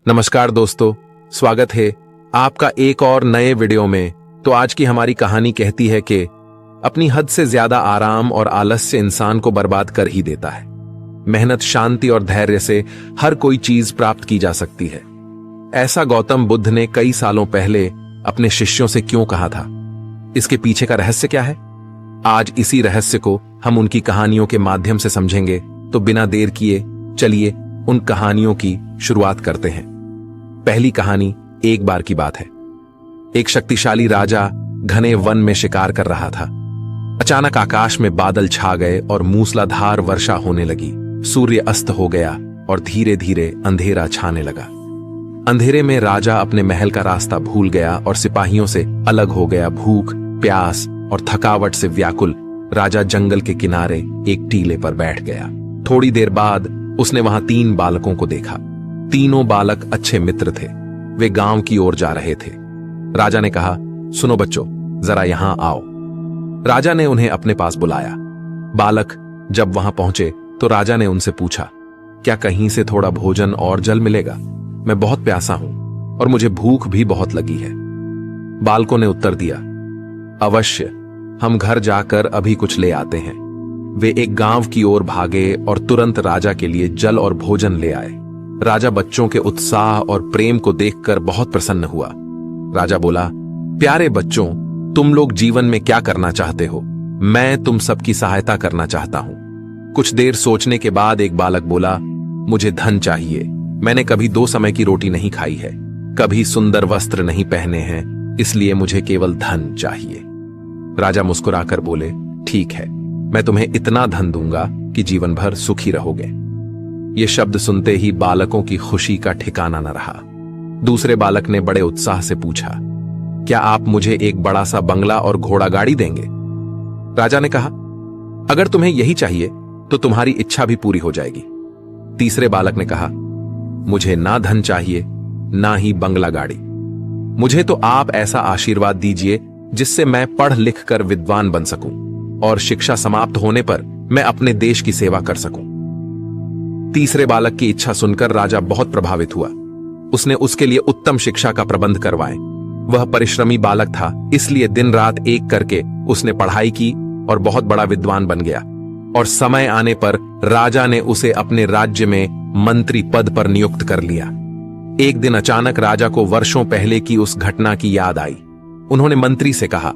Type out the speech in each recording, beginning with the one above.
नमस्कार दोस्तों, स्वागत है आपका एक और नए वीडियो में। तो आज की हमारी कहानी कहती है कि अपनी हद से ज्यादा आराम और आलस्य इंसान को बर्बाद कर ही देता है। मेहनत, शांति और धैर्य से हर कोई चीज प्राप्त की जा सकती है। ऐसा गौतम बुद्ध ने कई सालों पहले अपने शिष्यों से क्यों कहा था? इसके पीछे का रहस्य क्या है? आज इसी रहस्य को हम उनकी कहानियों के माध्यम से समझेंगे। तो बिना देर किए चलिए उन कहानियों की शुरुआत करते हैं। पहली कहानी एक बार की बात है। एक शक्तिशाली राजा घने वन में शिकार कर रहा था। अचानक आकाश में बादल छा गए और मूसलाधार वर्षा होने लगी। सूर्य अस्त हो गया और धीरे धीरे अंधेरा छाने लगा। अंधेरे में राजा अपने महल का रास्ता भूल गया और सिपाहियों से अलग हो गया। भूख, प्यास और थकावट से व्याकुल राजा जंगल के किनारे एक टीले पर बैठ गया। थोड़ी देर बाद उसने वहां 3 बालकों को देखा। तीनों बालक अच्छे मित्र थे। वे गांव की ओर जा रहे थे। राजा ने कहा, सुनो बच्चों, जरा यहां आओ। राजा ने उन्हें अपने पास बुलाया। बालक जब वहां पहुंचे तो राजा ने उनसे पूछा, क्या कहीं से थोड़ा भोजन और जल मिलेगा? मैं बहुत प्यासा हूं और मुझे भूख भी बहुत लगी है। बालकों ने उत्तर दिया, अवश्य, हम घर जाकर अभी कुछ ले आते हैं। वे एक गांव की ओर भागे और तुरंत राजा के लिए जल और भोजन ले आए। राजा बच्चों के उत्साह और प्रेम को देखकर बहुत प्रसन्न हुआ। राजा बोला, प्यारे बच्चों, तुम लोग जीवन में क्या करना चाहते हो? मैं तुम सबकी सहायता करना चाहता हूं। कुछ देर सोचने के बाद एक बालक बोला, मुझे धन चाहिए। मैंने कभी 2 समय की रोटी नहीं खाई है, कभी सुंदर वस्त्र नहीं पहने हैं, इसलिए मुझे केवल धन चाहिए। राजा मुस्कुराकर बोले, ठीक है, मैं तुम्हें इतना धन दूंगा कि जीवन भर सुखी रहोगे। ये शब्द सुनते ही बालकों की खुशी का ठिकाना न रहा। दूसरे बालक ने बड़े उत्साह से पूछा, क्या आप मुझे एक बड़ा सा बंगला और घोड़ा गाड़ी देंगे? राजा ने कहा, अगर तुम्हें यही चाहिए तो तुम्हारी इच्छा भी पूरी हो जाएगी। तीसरे बालक ने कहा, मुझे ना धन चाहिए ना ही बंगला गाड़ी। मुझे तो आप ऐसा आशीर्वाद दीजिए जिससे मैं पढ़ लिख कर विद्वान बन सकूं और शिक्षा समाप्त होने पर मैं अपने देश की सेवा कर सकूं। तीसरे बालक की इच्छा सुनकर राजा बहुत प्रभावित हुआ। उसने उसके लिए उत्तम शिक्षा का प्रबंध करवाए। वह परिश्रमी बालक था, इसलिए दिन रात एक करके उसने पढ़ाई की और बहुत बड़ा विद्वान बन गया। और समय आने पर राजा ने उसे अपने राज्य में मंत्री पद पर नियुक्त कर लिया। एक दिन अचानक राजा को वर्षों पहले की उस घटना की याद आई। उन्होंने मंत्री से कहा,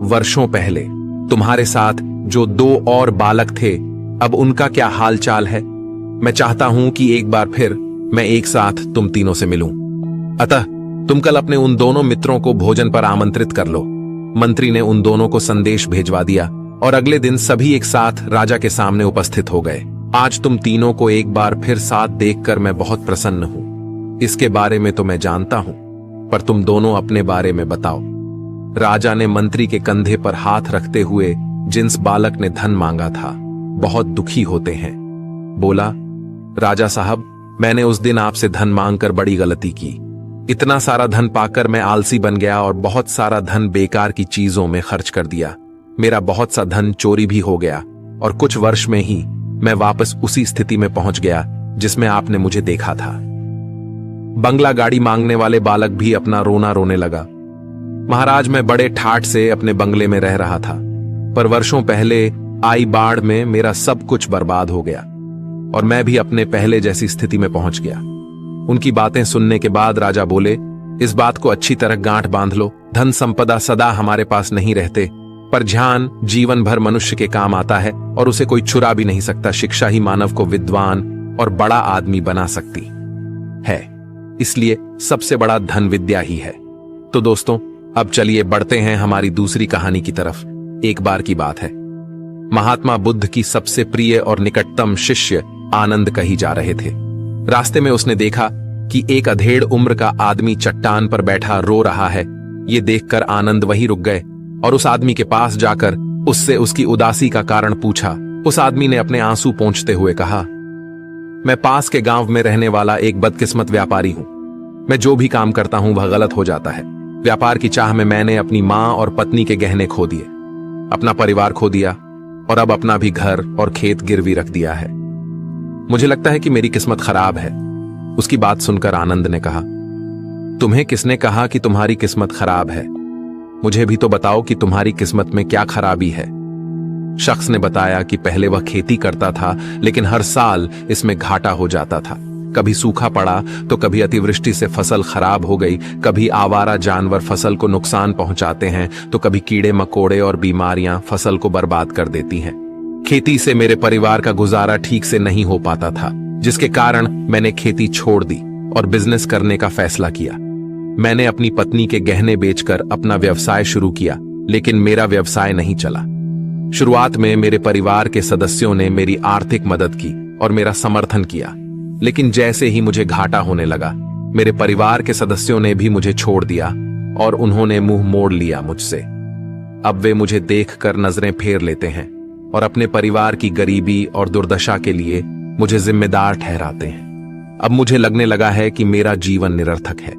वर्षों पहले तुम्हारे साथ जो 2 और बालक थे, अब उनका क्या हाल चाल है? मैं चाहता हूं कि एक बार फिर मैं एक साथ तुम तीनों से मिलूं। अतः तुम कल अपने उन दोनों मित्रों को भोजन पर आमंत्रित कर लो। मंत्री ने उन दोनों को संदेश भेजवा दिया और अगले दिन सभी एक साथ राजा के सामने उपस्थित हो गए। आज तुम तीनों को एक बार फिर साथ देखकर मैं बहुत प्रसन्न हूं। इसके बारे में तो मैं जानता हूं, पर तुम दोनों अपने बारे में बताओ। राजा ने मंत्री के कंधे पर हाथ रखते हुए जिस बालक ने धन मांगा था बहुत दुखी होते हैं बोला, राजा साहब, मैंने उस दिन आपसे धन मांगकर बड़ी गलती की। इतना सारा धन पाकर मैं आलसी बन गया और बहुत सारा धन बेकार की चीजों में खर्च कर दिया। मेरा बहुत सा धन चोरी भी हो गया और कुछ वर्ष में ही मैं वापस उसी स्थिति में पहुंच गया जिसमें आपने मुझे देखा था। बंगला गाड़ी मांगने वाले बालक भी अपना रोना रोने लगा। महाराज, मैं बड़े ठाठ से अपने बंगले में रह रहा था, पर वर्षों पहले आई बाढ़ में मेरा सब कुछ बर्बाद हो गया और मैं भी अपने पहले जैसी स्थिति में पहुंच गया। उनकी बातें सुनने के बाद राजा बोले, इस बात को अच्छी तरह गांठ बांध लो। धन संपदा सदा हमारे पास नहीं रहते, पर ध्यान जीवन भर मनुष्य के काम आता है और उसे कोई चुरा भी नहीं सकता। शिक्षा ही मानव को विद्वान और बड़ा आदमी बना सकती है, इसलिए सबसे बड़ा धन विद्या ही है। तो दोस्तों, अब चलिए बढ़ते हैं हमारी दूसरी कहानी की तरफ। एक बार की बात है, महात्मा बुद्ध की सबसे प्रिय और निकटतम शिष्य आनंद कहीं जा रहे थे। रास्ते में उसने देखा कि एक अधेड़ उम्र का आदमी चट्टान पर बैठा रो रहा है। ये देखकर आनंद वहीं रुक गए और उस आदमी के पास जाकर उससे उसकी उदासी का कारण पूछा। उस आदमी ने अपने आंसू पोंछते हुए कहा, मैं पास के गांव में रहने वाला एक बदकिस्मत व्यापारी हूं। मैं जो भी काम करता हूं वह गलत हो जाता है। व्यापार की चाह में मैंने अपनी मां और पत्नी के गहने खो दिए, अपना परिवार खो दिया और अब अपना भी घर और खेत गिरवी रख दिया है। मुझे लगता है कि मेरी किस्मत खराब है। उसकी बात सुनकर आनंद ने कहा, तुम्हें किसने कहा कि तुम्हारी किस्मत खराब है? मुझे भी तो बताओ कि तुम्हारी किस्मत में क्या खराबी है। शख्स ने बताया कि पहले वह खेती करता था, लेकिन हर साल इसमें घाटा हो जाता था। कभी सूखा पड़ा तो कभी अतिवृष्टि से फसल खराब हो गई, कभी आवारा जानवर फसल को नुकसान पहुंचाते हैं, तो कभी कीड़े मकोड़े और बीमारियां फसल को बर्बाद कर देती हैं। खेती से मेरे परिवार का गुजारा ठीक से नहीं हो पाता था, जिसके कारण मैंने खेती छोड़ दी और बिजनेस करने का फैसला किया। मैंने अपनी पत्नी के गहने बेचकर अपना व्यवसाय शुरू किया, लेकिन मेरा व्यवसाय नहीं चला। शुरुआत में मेरे परिवार के सदस्यों ने मेरी आर्थिक मदद की और मेरा समर्थन किया, लेकिन जैसे ही मुझे घाटा होने लगा, मेरे परिवार के सदस्यों ने भी मुझे छोड़ दिया और उन्होंने मुंह मोड़ लिया मुझसे। अब वे मुझे देखकर नजरें फेर लेते हैं और अपने परिवार की गरीबी और दुर्दशा के लिए मुझे जिम्मेदार ठहराते हैं। अब मुझे लगने लगा है कि मेरा जीवन निरर्थक है।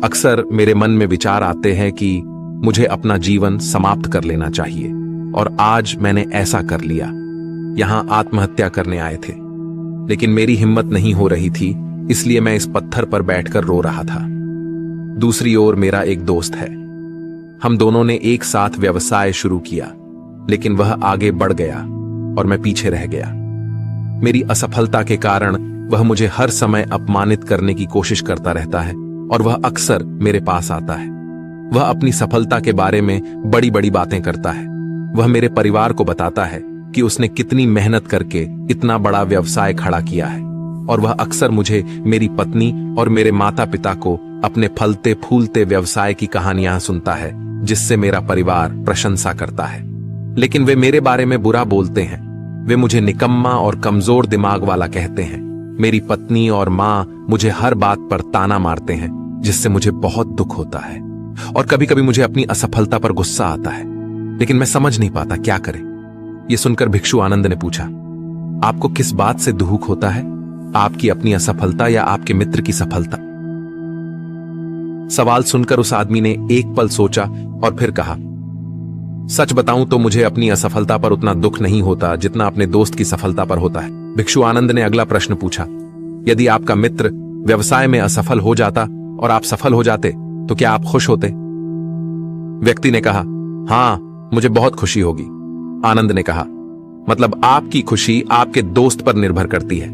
अक्सर मेरे मन में विचार आते हैं कि मुझे अपना जीवन समाप्त कर लेना चाहिए, और आज मैंने ऐसा कर लिया। यहां आत्महत्या करने आए थे, लेकिन मेरी हिम्मत नहीं हो रही थी, इसलिए मैं इस पत्थर पर बैठकर रो रहा था। दूसरी ओर मेरा एक दोस्त है। हम दोनों ने एक साथ व्यवसाय शुरू किया, लेकिन वह आगे बढ़ गया और मैं पीछे रह गया। मेरी असफलता के कारण वह मुझे हर समय अपमानित करने की कोशिश करता रहता है और वह अक्सर मेरे पास आता है। वह अपनी सफलता के बारे में बड़ी बड़ी बातें करता है। वह मेरे परिवार को बताता है कि उसने कितनी मेहनत करके इतना बड़ा व्यवसाय खड़ा किया है, और वह अक्सर मुझे, मेरी पत्नी और मेरे माता पिता को अपने फलते फूलते व्यवसाय की कहानियां सुनता है, जिससे मेरा परिवार प्रशंसा करता है। लेकिन वे मेरे बारे में बुरा बोलते हैं। वे मुझे निकम्मा और कमजोर दिमाग वाला कहते हैं। मेरी पत्नी और माँ मुझे हर बात पर ताना मारते हैं, जिससे मुझे बहुत दुख होता है, और कभी कभी मुझे अपनी असफलता पर गुस्सा आता है, लेकिन मैं समझ नहीं पाता क्या करें। यह सुनकर भिक्षु आनंद ने पूछा, आपको किस बात से दुख होता है? आपकी अपनी असफलता या आपके मित्र की सफलता? सवाल सुनकर उस आदमी ने एक पल सोचा और फिर कहा, सच बताऊं तो मुझे अपनी असफलता पर उतना दुख नहीं होता जितना अपने दोस्त की सफलता पर होता है। भिक्षु आनंद ने अगला प्रश्न पूछा, यदि आपका मित्र व्यवसाय में असफल हो जाता और आप सफल हो जाते, तो क्या आप खुश होते? व्यक्ति ने कहा, हां, मुझे बहुत खुशी होगी। आनंद ने कहा, मतलब आपकी खुशी आपके दोस्त पर निर्भर करती है।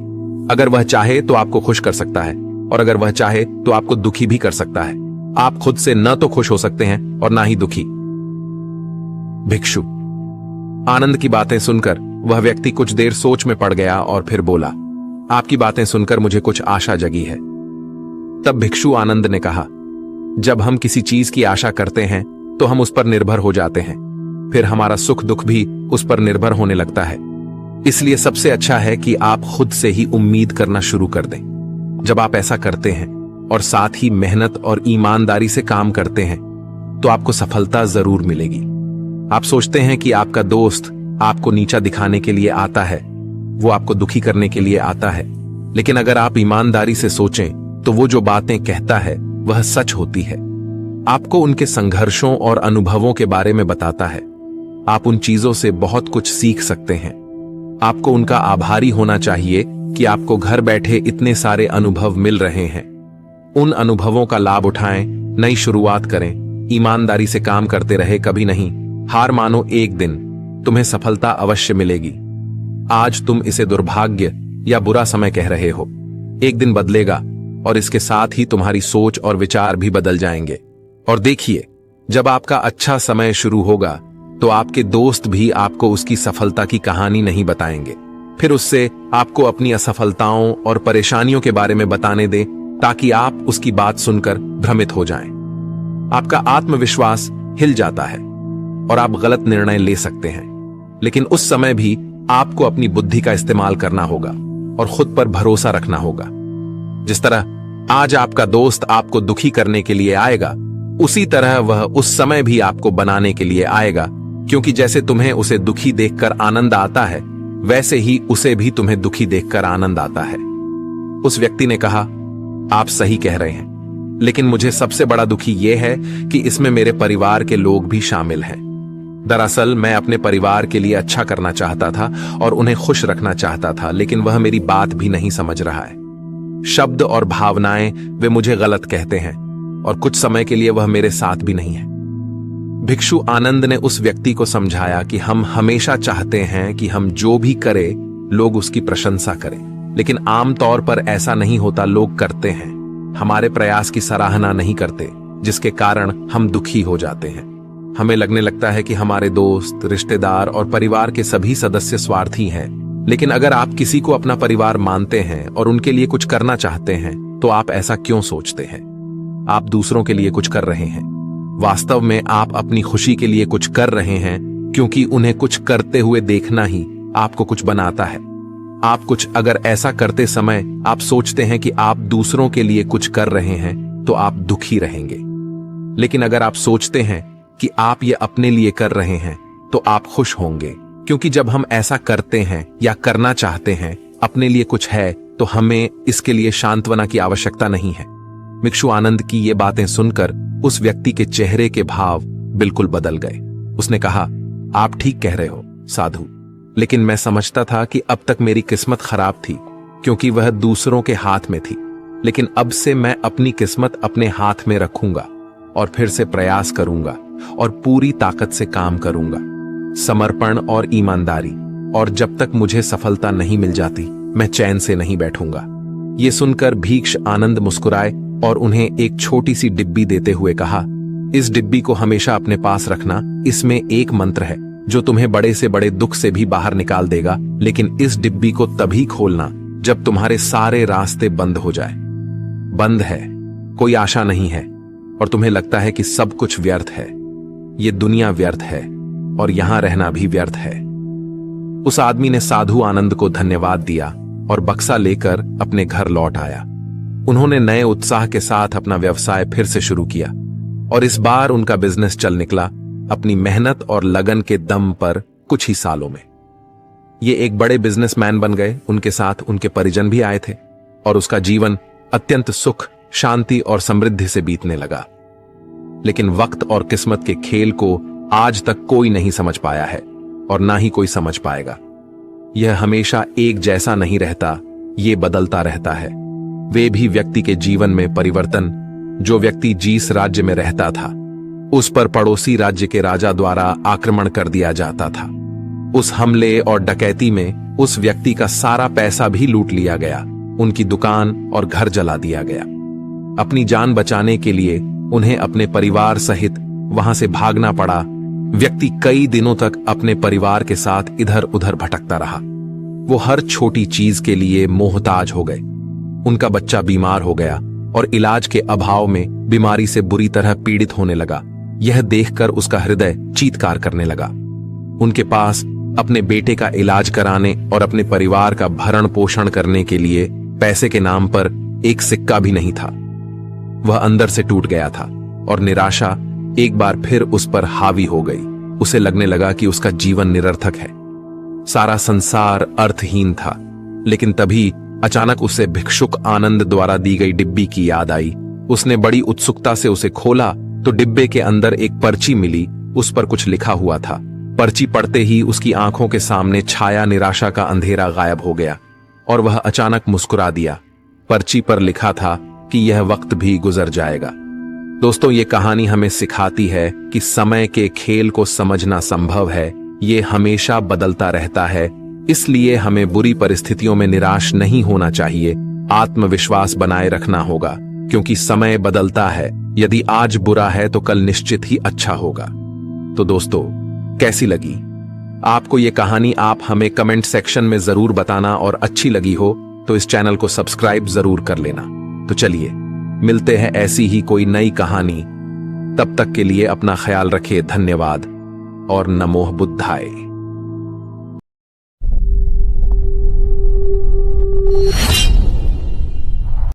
अगर वह चाहे तो आपको खुश कर सकता है, और अगर वह चाहे तो आपको दुखी भी कर सकता है। आप खुद से न तो खुश हो सकते हैं और ना ही दुखी। भिक्षु। आनंद की बातें सुनकर वह व्यक्ति कुछ देर सोच में पड़ गया और फिर बोला, आपकी बातें सुनकर मुझे कुछ आशा जगी है। तब भिक्षु आनंद ने कहा, जब हम किसी चीज की आशा करते हैं तो हम उस पर निर्भर हो जाते हैं, फिर हमारा सुख दुख भी उस पर निर्भर होने लगता है। इसलिए सबसे अच्छा है कि आप खुद से ही उम्मीद करना शुरू कर दें। जब आप ऐसा करते हैं और साथ ही मेहनत और ईमानदारी से काम करते हैं, तो आपको सफलता जरूर मिलेगी। आप सोचते हैं कि आपका दोस्त आपको नीचा दिखाने के लिए आता है, वो आपको दुखी करने के लिए आता है, लेकिन अगर आप ईमानदारी से सोचें तो वो जो बातें कहता है वह सच होती है। आपको उनके संघर्षों और अनुभवों के बारे में बताता है। आप उन चीजों से बहुत कुछ सीख सकते हैं। आपको उनका आभारी होना चाहिए कि आपको घर बैठे इतने सारे अनुभव मिल रहे हैं। उन अनुभवों का लाभ उठाएं, नई शुरुआत करें, ईमानदारी से काम करते रहे, कभी नहीं हार मानो। एक दिन तुम्हें सफलता अवश्य मिलेगी। आज तुम इसे दुर्भाग्य या बुरा समय कह रहे हो, एक दिन बदलेगा और इसके साथ ही तुम्हारी सोच और विचार भी बदल जाएंगे। और देखिए, जब आपका अच्छा समय शुरू होगा तो आपके दोस्त भी आपको उसकी सफलता की कहानी नहीं बताएंगे। फिर उससे आपको अपनी असफलताओं और परेशानियों के बारे में बताने दें, ताकि आप उसकी बात सुनकर भ्रमित हो जाएं। आपका आत्मविश्वास हिल जाता है और आप गलत निर्णय ले सकते हैं, लेकिन उस समय भी आपको अपनी बुद्धि का इस्तेमाल करना होगा और खुद पर भरोसा रखना होगा। जिस तरह आज आपका दोस्त आपको दुखी करने के लिए आएगा, उसी तरह वह उस समय भी आपको बनाने के लिए आएगा, क्योंकि जैसे तुम्हें उसे दुखी देखकर आनंद आता है, वैसे ही उसे भी तुम्हें दुखी देखकर आनंद आता है। उस व्यक्ति ने कहा, आप सही कह रहे हैं, लेकिन मुझे सबसे बड़ा दुखी यह है कि इसमें मेरे परिवार के लोग भी शामिल हैं। दरअसल मैं अपने परिवार के लिए अच्छा करना चाहता था और उन्हें खुश रखना चाहता था, लेकिन वह मेरी बात भी नहीं समझ रहा है। शब्द और भावनाएं वे मुझे गलत कहते हैं और कुछ समय के लिए वह मेरे साथ भी नहीं है। भिक्षु आनंद ने उस व्यक्ति को समझाया कि हम हमेशा चाहते हैं कि हम जो भी करें लोग उसकी प्रशंसा करें, लेकिन आमतौर पर ऐसा नहीं होता। लोग करते हैं, हमारे प्रयास की सराहना नहीं करते, जिसके कारण हम दुखी हो जाते हैं। हमें लगने लगता है कि हमारे दोस्त, रिश्तेदार और परिवार के सभी सदस्य स्वार्थी हैं। लेकिन अगर आप किसी को अपना परिवार मानते हैं और उनके लिए कुछ करना चाहते हैं तो आप ऐसा क्यों सोचते हैं? आप दूसरों के लिए कुछ कर रहे हैं। वास्तव में आप अपनी खुशी के लिए कुछ कर रहे हैं, क्योंकि उन्हें कुछ करते हुए देखना ही आपको कुछ बनाता है। आप कुछ अगर ऐसा करते समय आप सोचते हैं कि आप दूसरों के लिए कुछ कर रहे हैं तो आप दुखी रहेंगे। लेकिन अगर आप सोचते हैं कि आप ये अपने लिए कर रहे हैं तो आप खुश होंगे, क्योंकि जब हम ऐसा करते हैं या करना चाहते हैं अपने लिए कुछ है तो हमें इसके लिए सांत्वना की आवश्यकता नहीं है। भिक्षु आनंद की ये बातें सुनकर उस व्यक्ति के चेहरे के भाव बिल्कुल बदल गए। उसने कहा, आप ठीक कह रहे हो साधु, लेकिन मैं समझता था कि अब तक मेरी किस्मत खराब थी क्योंकि वह दूसरों के हाथ में थी। लेकिन अब से मैं अपनी किस्मत अपने हाथ में रखूंगा और फिर से प्रयास करूंगा और पूरी ताकत से काम करूंगा, समर्पण और ईमानदारी। और जब तक मुझे सफलता नहीं मिल जाती मैं चैन से नहीं बैठूंगा। ये सुनकर भिक्ष आनंद मुस्कुराए और उन्हें एक छोटी सी डिब्बी देते हुए कहा, इस डिब्बी को हमेशा अपने पास रखना। इसमें एक मंत्र है जो तुम्हें बड़े से बड़े दुख से भी बाहर निकाल देगा, लेकिन इस डिब्बी को तभी खोलना जब तुम्हारे सारे रास्ते बंद हो जाए। बंद है, कोई आशा नहीं है और तुम्हें लगता है कि सब कुछ व्यर्थ है। ये दुनिया व्यर्थ है और यहां रहना भी व्यर्थ है। उस आदमी ने साधु आनंद को धन्यवाद दिया और बक्सा लेकर अपने घर लौट आया। उन्होंने नए उत्साह के साथ अपना व्यवसाय फिर से शुरू किया और इस बार उनका बिजनेस चल निकला, अपनी मेहनत और लगन के दम पर कुछ ही सालों में। ये एक बड़े बिजनेसमैन बन गए। उनके साथ उनके परिजन भी आए थे और उसका जीवन अत्यंत सुख, शांति और समृद्धि से बीतने लगा। लेकिन वक्त और किस्मत के खेल को आज तक कोई नहीं समझ पाया है और ना ही कोई समझ पाएगा। यह हमेशा एक जैसा नहीं रहता, ये बदलता रहता है। वे भी व्यक्ति के जीवन में परिवर्तन। जो व्यक्ति जिस राज्य में रहता था उस पर पड़ोसी राज्य के राजा द्वारा आक्रमण कर दिया जाता था। उस हमले और डकैती में उस व्यक्ति का सारा पैसा भी लूट लिया गया, उनकी दुकान और घर जला दिया गया। अपनी जान बचाने के लिए उन्हें अपने परिवार सहित वहां से भागना पड़ा। व्यक्ति कई दिनों तक अपने परिवार के साथ इधर उधर भटकता रहा। वो हर छोटी चीज के लिए मोहताज हो गए। उनका बच्चा बीमार हो गया और इलाज के अभाव में बीमारी से बुरी तरह पीड़ित होने लगा। यह देखकर उसका हृदय चीत्कार करने लगा। उनके पास अपने बेटे का इलाज कराने और अपने परिवार का भरण पोषण करने के लिए पैसे के नाम पर एक सिक्का भी नहीं था। वह अंदर से टूट गया था और निराशा एक बार फिर उस पर हावी हो गई। उसे लगने लगा कि उसका जीवन निरर्थक है, सारा संसार अर्थहीन था। लेकिन तभी अचानक उसे भिक्षुक आनंद द्वारा दी गई डिब्बी की याद आई। उसने बड़ी उत्सुकता से उसे खोला तो डिब्बे के अंदर एक पर्ची मिली। उस पर कुछ लिखा हुआ था। पर्ची पढ़ते ही उसकी आंखों के सामने छाया निराशा का अंधेरा गायब हो गया और वह अचानक मुस्कुरा दिया। पर्ची पर लिखा था कि यह वक्त भी गुजर जाएगा। दोस्तों, ये कहानी हमें सिखाती है कि समय के खेल को समझना संभव है। ये हमेशा बदलता रहता है, इसलिए हमें बुरी परिस्थितियों में निराश नहीं होना चाहिए। आत्मविश्वास बनाए रखना होगा, क्योंकि समय बदलता है। यदि आज बुरा है तो कल निश्चित ही अच्छा होगा। तो दोस्तों, कैसी लगी आपको ये कहानी? आप हमें कमेंट सेक्शन में जरूर बताना और अच्छी लगी हो तो इस चैनल को सब्सक्राइब जरूर कर लेना। तो चलिए मिलते हैं ऐसी ही कोई नई कहानी। तब तक के लिए अपना ख्याल रखिए। धन्यवाद और नमो बुद्धाय।